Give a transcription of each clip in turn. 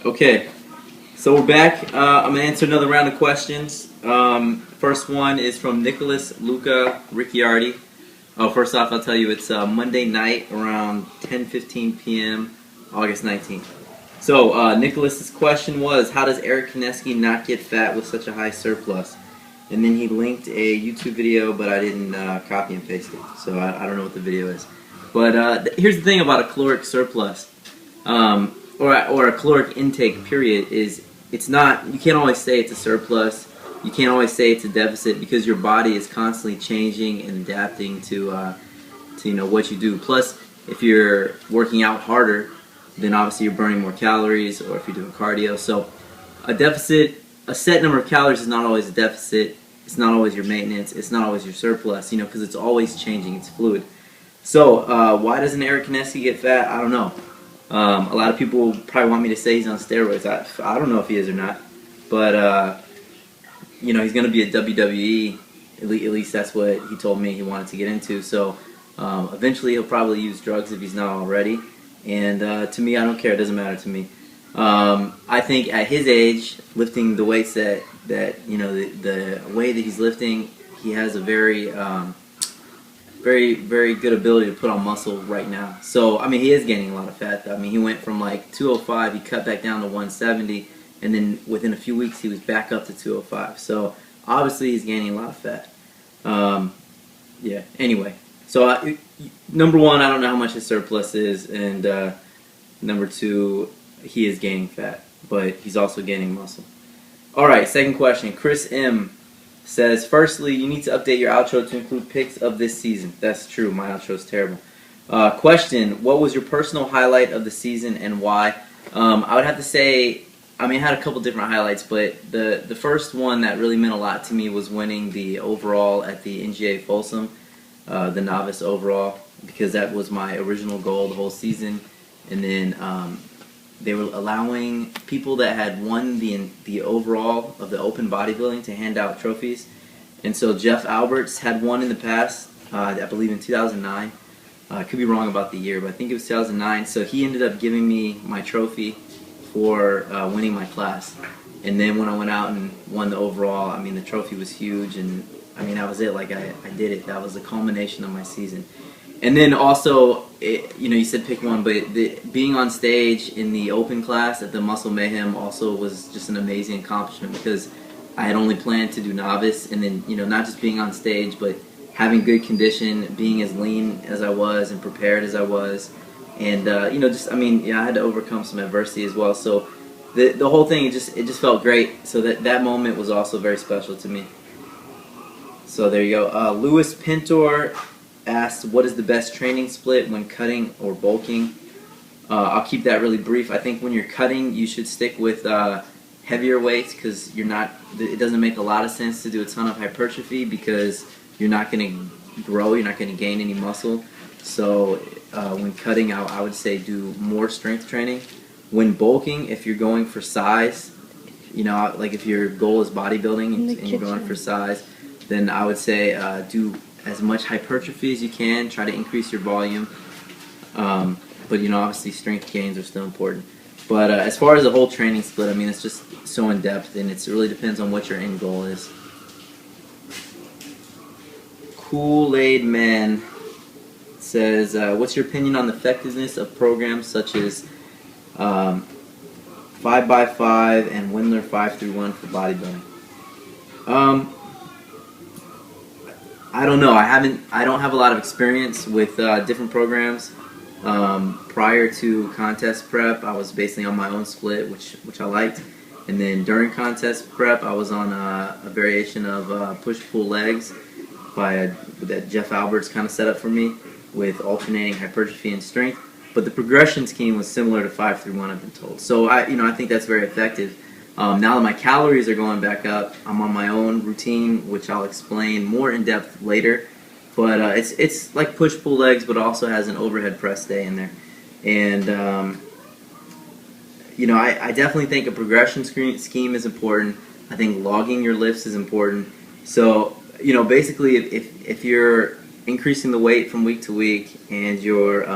Okay, so we're back. I'm going to answer another round of questions. First one is from Nicholas Luca Ricciardi. Oh, first off, I'll tell you it's Monday night around 10:15 p.m., August 19th. So Nicholas's question was, how does Eric Kanevskiy not get fat with such a high surplus? And then he linked a YouTube video, but I didn't copy and paste it, so I don't know what the video is. But here's the thing about a caloric surplus. Or a caloric intake period is it's not, you can't always say it's a surplus, you can't always say it's a deficit because your body is constantly changing and adapting to what you do. Plus, if you're working out harder, then obviously you're burning more calories, or if you're doing cardio. So a deficit, a set number of calories is not always a deficit, it's not always your maintenance, it's not always your surplus, because it's always changing, it's fluid. So why doesn't Eric Kanevskiy get fat? I don't know. A lot of people probably want me to say he's on steroids. I don't know if he is or not, but he's going to be at WWE. At least that's what he told me he wanted to get into. So eventually he'll probably use drugs if he's not already. And to me, I don't care. It doesn't matter to me. I think at his age, lifting the weights that the way that he's lifting, he has a very very good ability to put on muscle right now. So, I mean, he is gaining a lot of fat. I mean, he went from like 205, he cut back down to 170, and then within a few weeks he was back up to 205. So, obviously he's gaining a lot of fat. Yeah, anyway. So, number one, I don't know how much his surplus is, and number two, he is gaining fat, but he's also gaining muscle. Alright, second question. Chris M. says, firstly, you need to update your outro to include pics of this season. That's true. My outro is terrible. Question, what was your personal highlight of the season and why? I would have to say, I had a couple different highlights, but the first one that really meant a lot to me was winning the overall at the NGA Folsom, the novice overall, because that was my original goal the whole season. And then they were allowing people that had won the overall of the open bodybuilding to hand out trophies. And so Jeff Alberts had won in the past, I believe in 2009. I could be wrong about the year, but I think it was 2009. So he ended up giving me my trophy for winning my class. And then when I went out and won the overall, the trophy was huge, and that was it. Like I did it. That was the culmination of my season. And then also, you said pick one, but being on stage in the open class at the Muscle Mayhem also was just an amazing accomplishment, because I had only planned to do novice, and then, not just being on stage, but having good condition, being as lean as I was and prepared as I was, and, I had to overcome some adversity as well. So the whole thing, it just felt great. So that moment was also very special to me. So there you go. Louis Pintor asked, what is the best training split when cutting or bulking? I'll keep that really brief. I think when you're cutting, you should stick with heavier weights, because it doesn't make a lot of sense to do a ton of hypertrophy, because you're not going to grow, you're not going to gain any muscle. So when cutting, I would say do more strength training. When bulking, if you're going for size, like if your goal is bodybuilding and you're going for size, then I would say do as much hypertrophy as you can, try to increase your volume, but obviously strength gains are still important. But as far as the whole training split, it's just so in depth, and it really depends on what your end goal is. Kool-Aid Man says, what's your opinion on the effectiveness of programs such as 5x5 and Windler 5-1 for bodybuilding? I don't know. I don't have a lot of experience with different programs. Prior to contest prep, I was basically on my own split, which I liked. And then during contest prep, I was on a variation of push-pull legs that Jeff Alberts kind of set up for me, with alternating hypertrophy and strength. But the progression scheme was similar to 5-1, I've been told. So I think that's very effective. Now that my calories are going back up, I'm on my own routine, which I'll explain more in depth later. But it's like push-pull legs, but also has an overhead press day in there. And I definitely think a progression scheme is important. I think logging your lifts is important. So basically, if you're increasing the weight from week to week and you're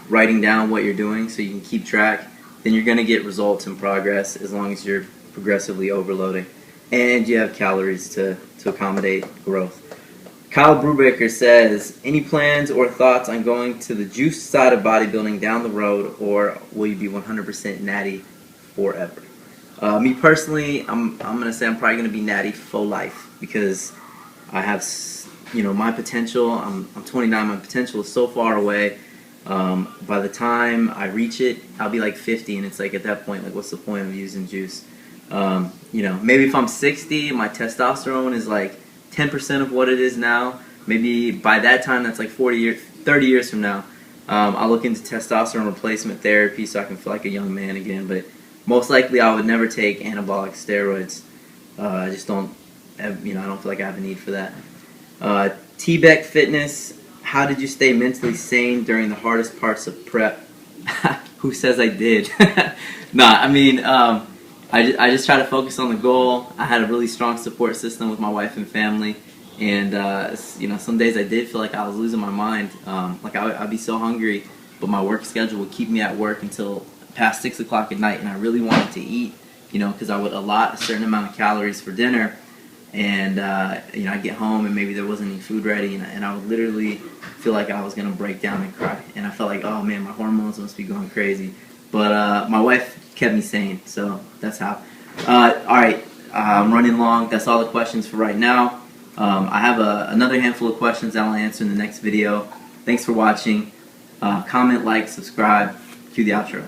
writing down what you're doing so you can keep track, then you're going to get results and progress as long as you're progressively overloading and you have calories to accommodate growth. Kyle Brubaker says, any plans or thoughts on going to the juice side of bodybuilding down the road, or will you be 100% natty forever? Me personally, I'm going to say I'm probably going to be natty for life because I have, my potential. I'm 29. My potential is so far away. By the time I reach it, I'll be like 50, and it's like at that point, like, what's the point of using juice? Maybe if I'm 60, my testosterone is like 10% of what it is now. Maybe by that time, that's like 30 years from now. I'll look into testosterone replacement therapy so I can feel like a young man again. But most likely, I would never take anabolic steroids. I just don't, I don't feel like I have a need for that. T-Beck Fitness. How did you stay mentally sane during the hardest parts of prep? Who says I did? I just try to focus on the goal. I had a really strong support system with my wife and family, and some days I did feel like I was losing my mind. I'd be so hungry, but my work schedule would keep me at work until past 6 o'clock at night, and I really wanted to eat, because I would allot a certain amount of calories for dinner, and I'd get home and maybe there wasn't any food ready, and I would literally feel like I was gonna break down and cry, and I felt like, oh man, my hormones must be going crazy. But my wife kept me sane, so that's how. Alright, I'm running long. That's all the questions for right now. I have another handful of questions that I'll answer in the next video. Thanks for watching. Comment, like, subscribe. Cue the outro.